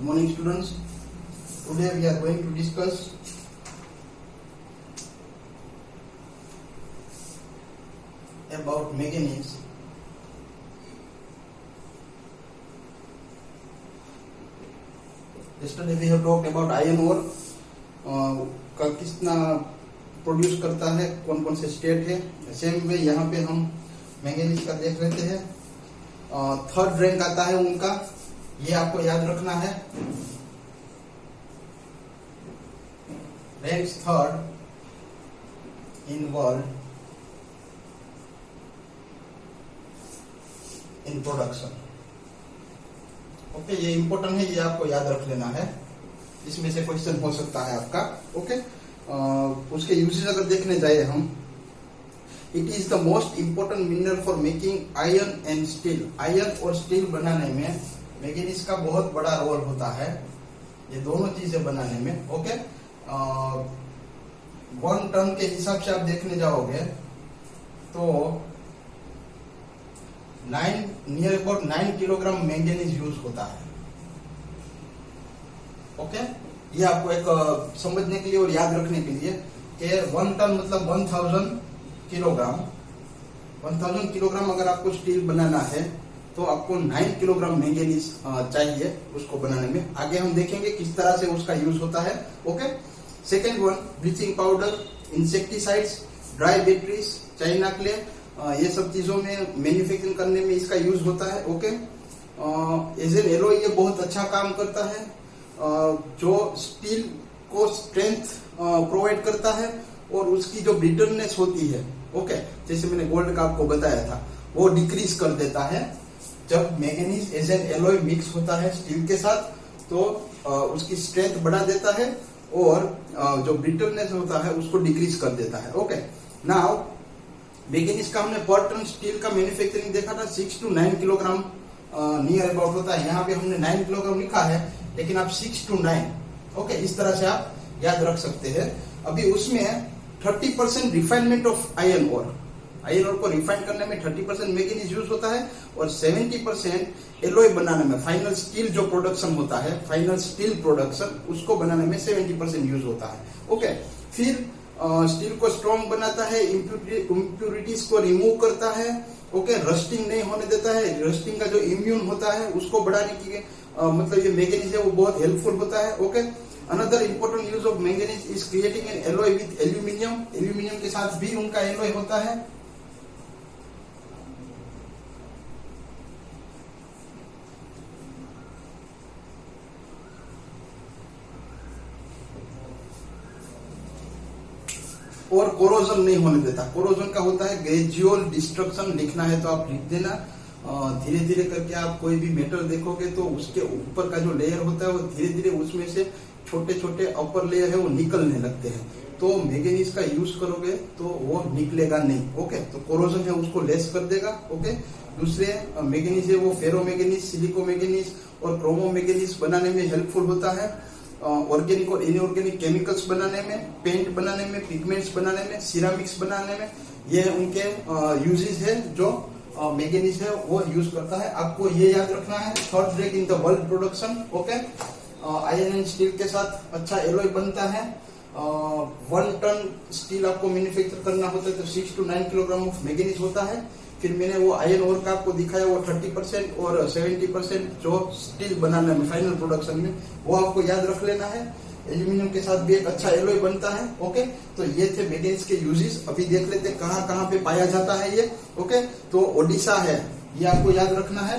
Good morning, students. Today we are going to discuss about manganese. Yesterday we have talked about iron ore का कितना produce करता है, कौन कौन से स्टेट है. सेम वे यहाँ पे हम मैंगनीज का देख लेते हैं. थर्ड रैंक आता है उनका, ये आपको याद रखना है. Ranks third in world in production. Okay, ये इंपॉर्टेंट है, ये आपको याद रख लेना है. इसमें से क्वेश्चन हो सकता है आपका. ओके, उसके यूजेस अगर देखने जाए हम, it is the most important mineral for making iron and steel. Iron और स्टील बनाने में मैंगनीज का बहुत बड़ा रोल होता है, ये दोनों चीजें बनाने में. ओके, 1 टन के हिसाब से आप देखने जाओगे तो near about 9 kilogram manganese use होता है. ओके, ये आपको एक समझने के लिए और याद रखने के लिए कि 1 टन मतलब 1000 किलोग्राम. 1000 किलोग्राम अगर आपको स्टील बनाना है तो आपको 9 किलोग्राम मैंगनीज चाहिए उसको बनाने में. आगे हम देखेंगे किस तरह से उसका यूज होता है. Okay, second one, bleaching powder, insecticides, dry batteries, China clay, ये सब चीजों में मैन्युफैक्चरिंग करने में इसका यूज होता है. ओके, एज एन एलॉय ये बहुत अच्छा काम करता है, जो स्टील को स्ट्रेंथ प्रोवाइड करता है और उसकी जो ब्रिटलनेस होती है, ओके, जैसे मैंने गोल्ड का आपको बताया था, वो डिक्रीज कर देता है. जब manganese as an alloy mix होता है स्टील के साथ तो उसकी स्ट्रेंथ बढ़ा देता है और जो ब्रिटलनेस होता है उसको डिक्रीज कर देता है. ओके, नाउ मैंगनीज का हमने पर टन स्टील का मैन्युफैक्चरिंग देखा था 6 to 9 किलोग्राम नियर अबाउट होता है. यहाँ पे हमने 9 किलोग्राम लिखा है, लेकिन आप 6 to 9, ओके, इस तरह से आप याद रख सकते हैं. अभी उसमें 30% refinement of iron ore. Iron ore को रिफाइन करने में 30% मैंगनीज यूज होता है और 70% एलॉय बनाने में, फाइनल स्टील जो प्रोडक्शन होता है, फाइनल स्टील प्रोडक्शन, उसको बनाने में 70% यूज होता है. ओके, फिर स्टील को स्ट्रॉन्ग बनाता है, इम्प्यूरिटीज को रिमूव करता है. ओके, रस्टिंग नहीं होने देता है. रस्टिंग का जो इम्यून होता है उसको बढ़ाने की मतलब ये मैंगनीज है वो बहुत हेल्पफुल होता है. Okay, another important use of manganese is creating an alloy with aluminium. Aluminium के साथ भी उनका एलॉय होता है. और कोरोजन नहीं होने देता. कोरोजन का होता है ग्रेजुअल डिस्ट्रक्शन. लिखना है तो आप लिख देना. धीरे धीरे करके आप कोई भी मेटल देखोगे तो उसके ऊपर का जो लेयर होता है वो धीरे धीरे उसमें से छोटे छोटे अपर लेयर है वो निकलने लगते हैं. तो मैंगनीज का यूज करोगे तो वो निकलेगा नहीं. ओके, तो कोरोजन है उसको लेस कर देगा. ओके, दूसरे मैंगनीज है वो फेरो मैंगनीज, सिलिको मैंगनीज और क्रोमो मैंगनीज बनाने में हेल्पफुल होता है. ऑर्गेनिक और इनऑर्गेनिक केमिकल्स बनाने में, पेंट बनाने में, पिगमेंट्स बनाने में, सिरामिक्स बनाने में, ये उनके यूजेस है जो मैंगनीज है वो यूज करता है. आपको ये याद रखना है. Third rank in the world production. Okay, iron and steel के साथ अच्छा एलॉय बनता है. 1 टन स्टील आपको मैन्युफैक्चर करना होता है तो 6 to 9 किलोग्राम ऑफ मैंगनीज होता है. फिर मैंने वो आयरन ओर का आपको दिखाया, वो 30% और 70% जो स्टील बनाने में, फाइनल प्रोडक्शन में, वो आपको याद रख लेना है. एल्यूमिनियम के साथ भी एक अच्छा एलॉय बनता है. ओके, तो ये थे मैंगनीज के यूजेस. अभी देख लेते हैं कहाँ कहाँ पे पाया जाता है ये. ओके, तो ओडिशा है, ये आपको याद रखना है.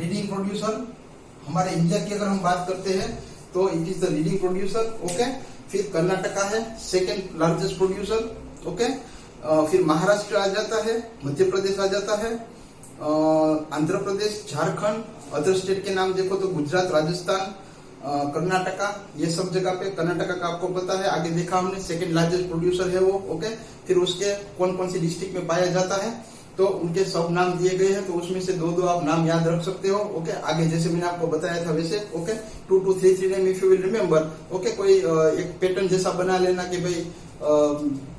लीडिंग प्रोड्यूसर हमारे इंडिया की अगर हम बात करते हैं तो it is the leading producer. Okay, फिर कर्नाटका है सेकेंड लार्जेस्ट प्रोड्यूसर. ओके, फिर महाराष्ट्र आ जाता है, मध्य प्रदेश आ जाता है, आंध्र प्रदेश, झारखंड. अदर स्टेट के नाम देखो तो गुजरात, राजस्थान, कर्नाटका, ये सब जगह पे. कर्नाटका का आपको पता है, आगे देखा हमने, सेकंड लार्जेस्ट प्रोड्यूसर है वो. ओके, फिर उसके कौन कौन सी डिस्ट्रिक्ट में पाया जाता है तो उनके सब नाम दिए गए हैं, तो उसमें से दो आप नाम याद रख सकते हो. ओके, आगे जैसे मैंने आपको बताया था वैसे. Okay, 2 to 3 name if you will remember. Okay, कोई एक पैटर्न जैसा बना लेना कि भाई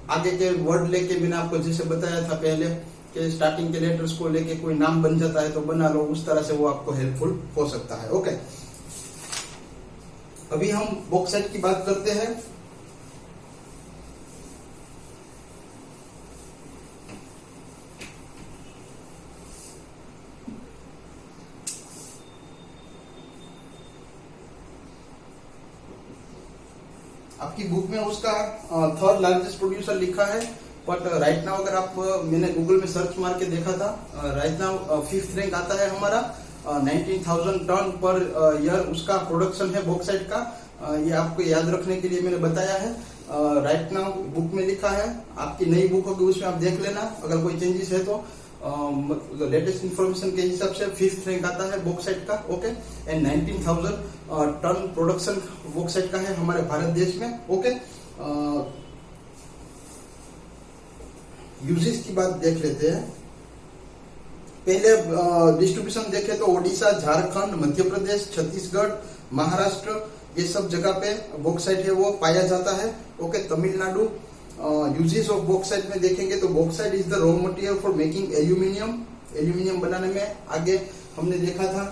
आगे के वर्ड लेके मैंने आपको जैसे बताया था पहले कि स्टार्टिंग के लेटर्स को लेके कोई नाम बन जाता है तो बना लो, उस तरह से वो आपको हेल्पफुल हो सकता है। ओके, अभी हम बॉक्साइट की बात करते हैं। आपकी बुक में उसका थर्ड लार्जेस्ट प्रोड्यूसर लिखा है, बट राइट नाउ अगर आप, मैंने गूगल में सर्च मार के देखा था, राइट नाउ 5th रैंक आता है हमारा। 19,000 टन पर ईयर उसका प्रोडक्शन है बॉक्साइट का। ये आपको याद रखने के लिए मैंने बताया है। राइट नाउ बुक में लिखा है, आपकी नई बुक होगी उसमें आप देख लेना अगर कोई चेंजेस है तो। लेटेस्ट इंफॉर्मेशन के हिसाब से 5th रैंक आता है बॉक्साइट का। Okay, and 19,000 ton production bauxite का है हमारे भारत देश में। ओके, यूजेस की बात देख लेते हैं। पहले डिस्ट्रीब्यूशन देखे तो ओडिशा, झारखंड, मध्य प्रदेश, छत्तीसगढ़, महाराष्ट्र, ये सब जगह पे बॉक्साइट है वो पाया जाता है। Okay, Tamil Nadu. Uses of bauxite में देखेंगे तो bauxite is the raw material for making aluminium. Aluminium बनाने में आगे हमने देखा था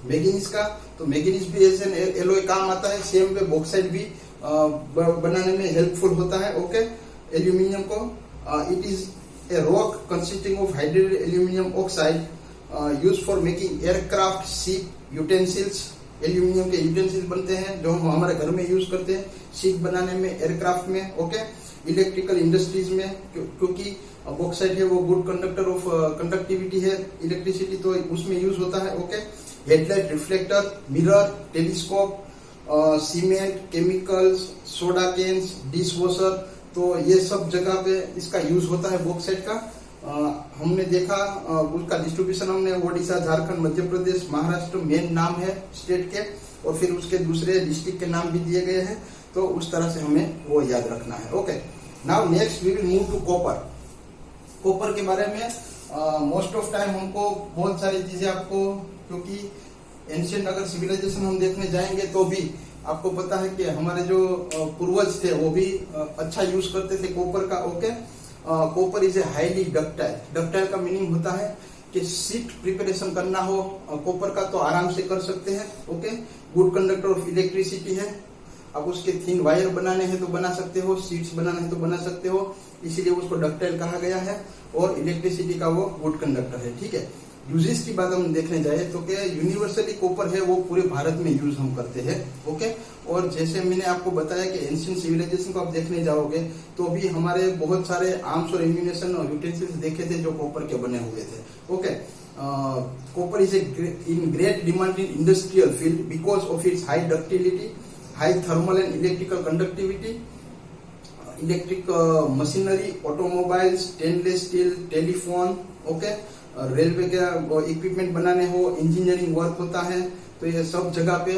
मैंगनीज का, तो मैंगनीज भी एज एन एलॉय काम आता है। सेम वे बॉक्साइट भी बनाने में हेल्पफुल होता है। ओके, एल्यूमिनियम को it is a rock consisting of hydrated aluminium oxide use for making aircraft, ship, utensils. Aluminium के यूटेंसिल्स बनते हैं जो हम हमारे घर में यूज करते हैं, शिप बनाने में, एयरक्राफ्ट में। ओके, इलेक्ट्रिकल इंडस्ट्रीज में, क्योंकि बॉक्साइट है वो गुड कंडक्टर ऑफ कंडक्टिविटी है इलेक्ट्रिसिटी, तो उसमें यूज होता है। Okay, headlight, reflector, mirror, telescope, cement, chemicals, soda cans, dish washer, तो ये सब जगह पे इसका यूज होता है बॉक्साइट का। हमने देखा उसका डिस्ट्रीब्यूशन, हमने ओडिशा, झारखंड, मध्य प्रदेश, महाराष्ट्र मेन नाम है स्टेट के, और फिर उसके दूसरे डिस्ट्रिक्ट के नाम भी दिए गए हैं, तो उस तरह से हमें वो याद रखना है। Okay, now next we will move to copper. Copper के बारे में मोस्ट ऑफ टाइम हमको बहुत सारी चीजें आपको, क्योंकि एंशिएंट अगर सिविलाइजेशन हम देखने जाएंगे तो भी आपको पता है कि हमारे जो पूर्वज थे वो भी अच्छा यूज करते थे कॉपर का। Okay, copper is a highly ductile. Ductile का मीनिंग होता है कि शीट प्रिपरेशन करना हो कॉपर का तो आराम से कर सकते हैं। Okay, good conductor of electricity है। अब उसके थिन वायर बनाने हैं तो बना सकते हो, शीट्स बनाने हैं तो बना सकते हो, इसीलिए उसको डक्टाइल कहा गया है। और इलेक्ट्रिसिटी का वो गुड कंडक्टर है। ठीक है, यूजेस की बात हम देखने जाए तो क्या यूनिवर्सली कॉपर है वो पूरे भारत में यूज हम करते हैं। ओके, और जैसे मैंने आपको बताया कि एंशिएंट सिविलाइजेशन को आप देखने जाओगे तो भी हमारे बहुत सारे आर्म्स और एम्यूनेशन और यूटेंसिल्स देखे थे जो कॉपर के बने हुए थे। Okay, copper is in great demand in industrial field because of its high ductility, high thermal and electrical conductivity, electric machinery, automobiles, stainless steel, telephone. Okay, railway का इक्विपमेंट बनाने हो, इंजीनियरिंग वर्क होता है, तो ये सब जगह पे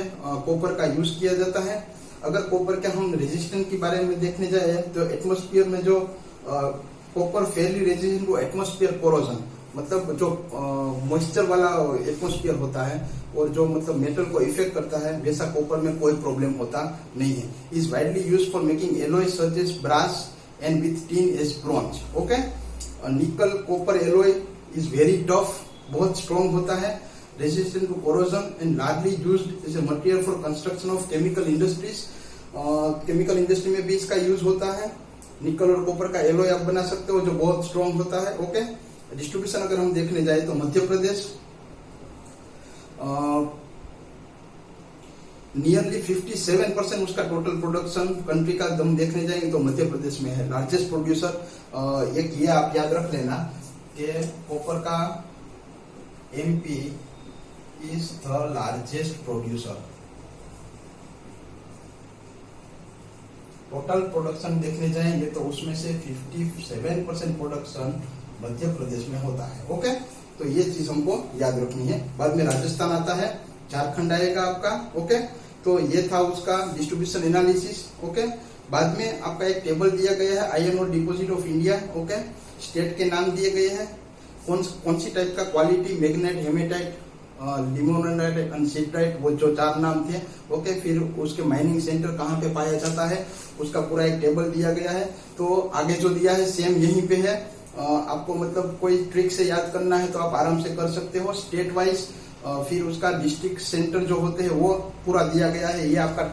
कॉपर का यूज किया जाता है। अगर कॉपर के हम रेजिस्टेंट के बारे में देखने जाए तो एटमॉस्फेयर में जो copper fairly resistant to atmosphere corrosion, मतलब जो मॉइस्चर वाला एटमॉस्फेयर होता है और जो मतलब मेटल को इफेक्ट करता है, वैसा कॉपर में कोई प्रॉब्लम होता नहीं है। Is widely use for making alloy such as brass and with tin as bronze. Okay, nickel copper alloy is very tough, बहुत स्ट्रॉन्ग होता है, resistant to corrosion and largely used as a material for construction of chemical industries. Chemical industry में भी इसका use होता है। निकल और कॉपर का एलॉय आप बना सकते हो जो बहुत स्ट्रॉन्ग होता है। ओके, डिस्ट्रीब्यूशन अगर हम देखने जाए तो मध्य प्रदेश नियरली 57% उसका टोटल प्रोडक्शन कंट्री का हम देखने जाएंगे तो मध्य प्रदेश में है लार्जेस्ट प्रोड्यूसर। एक ये आप याद रख लेना कि कॉपर का MP is the largest producer. Total production देखने जाएंगे तो उसमें से 57% प्रोडक्शन मध्य प्रदेश में होता है। ओके, तो ये चीज हमको याद रखनी है। बाद में राजस्थान आता है, झारखंड आएगा आपका। ओके, तो ये था उसका डिस्ट्रीब्यूशन एनालिसिस। ओके, बाद में आपका एक टेबल दिया गया है iron ore deposit of India. Okay, state के नाम दिए गए हैं, कौन सी टाइप का क्वालिटी, मैग्नेट, हेमेटाइट, लिमोनेटाइट, अनसिड्राइट, वो जो 4 नाम थे। ओके, फिर उसके माइनिंग सेंटर कहाँ पे पाया जाता है उसका पूरा एक टेबल दिया गया है। तो आगे जो दिया है सेम यहीं पे है। आपको मतलब कोई ट्रिक से याद करना है तो आप आराम से कर सकते हो। स्टेट वाइज फिर उसका डिस्ट्रिक्ट सेंटर जो होते हैं वो पूरा दिया गया है, ये आपका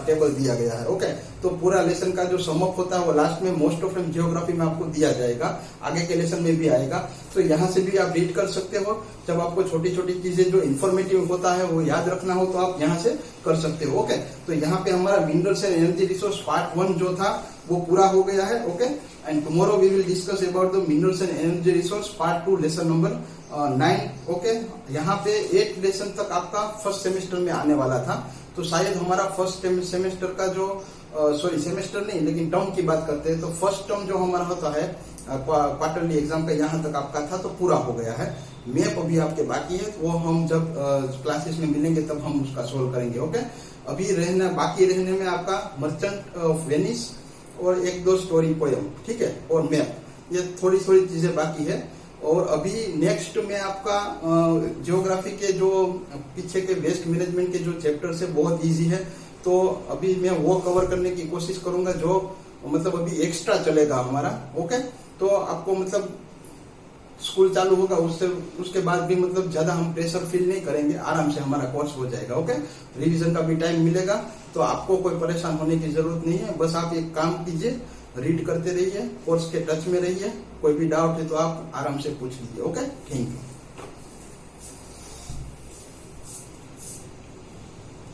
टेबल दिया गया है। ओके, तो पूरा लेसन का जो समअप होता है वो लास्ट में मोस्ट ऑफ टाइम जियोग्राफी में आपको दिया जाएगा, आगे के लेसन में भी आएगा। तो यहाँ से भी आप रीड कर सकते हो। जब आपको छोटी छोटी चीजें जो इन्फॉर्मेटिव होता है वो याद रखना हो तो आप यहाँ से कर सकते हो। ओके, तो यहाँ पे हमारा minerals and energy resource part 1 जो था वो पूरा हो गया है। Okay, and tomorrow we will discuss about the minerals and energy resource part 2 lesson number 9। ओके, यहाँ पे 8 लेसन तक आपका फर्स्ट सेमेस्टर में आने वाला था। तो शायद हमारा फर्स्ट सेमेस्टर का जो सॉरी सेमेस्टर नहीं लेकिन टर्म की बात करते हैं तो फर्स्ट टर्म जो हमारा होता है क्वार्टरली एग्जाम का यहाँ तक आपका था तो पूरा हो गया है। मैप अभी आपके बाकी है, वो हम जब क्लासेस में मिलेंगे तब हम उसका सोल्व करेंगे। ओके, अभी बाकी रहने में आपका मर्चेंट ऑफ वेनिस और 1-2 स्टोरी पोयम, ठीक है, और मैप, ये थोड़ी थोड़ी चीजें बाकी है। और अभी नेक्स्ट में आपका ज्योग्राफी के जो पीछे के वेस्ट मैनेजमेंट के जो चैप्टर्स है बहुत इजी है। तो अभी मैं वो कवर करने की कोशिश करूंगा जो मतलब अभी एक्स्ट्रा चलेगा हमारा। ओके, तो आपको मतलब स्कूल चालू होगा उसके बाद भी मतलब ज्यादा हम प्रेशर फील नहीं करेंगे, आराम से हमारा कोर्स हो जाएगा। ओके, रिवीजन का भी टाइम मिलेगा तो आपको कोई परेशान होने की जरूरत नहीं है। बस आप एक काम कीजिए, रीड करते रहिए, कोर्स के टच में रहिए। कोई भी डाउट है तो आप आराम से पूछ लीजिए। Okay, thank you.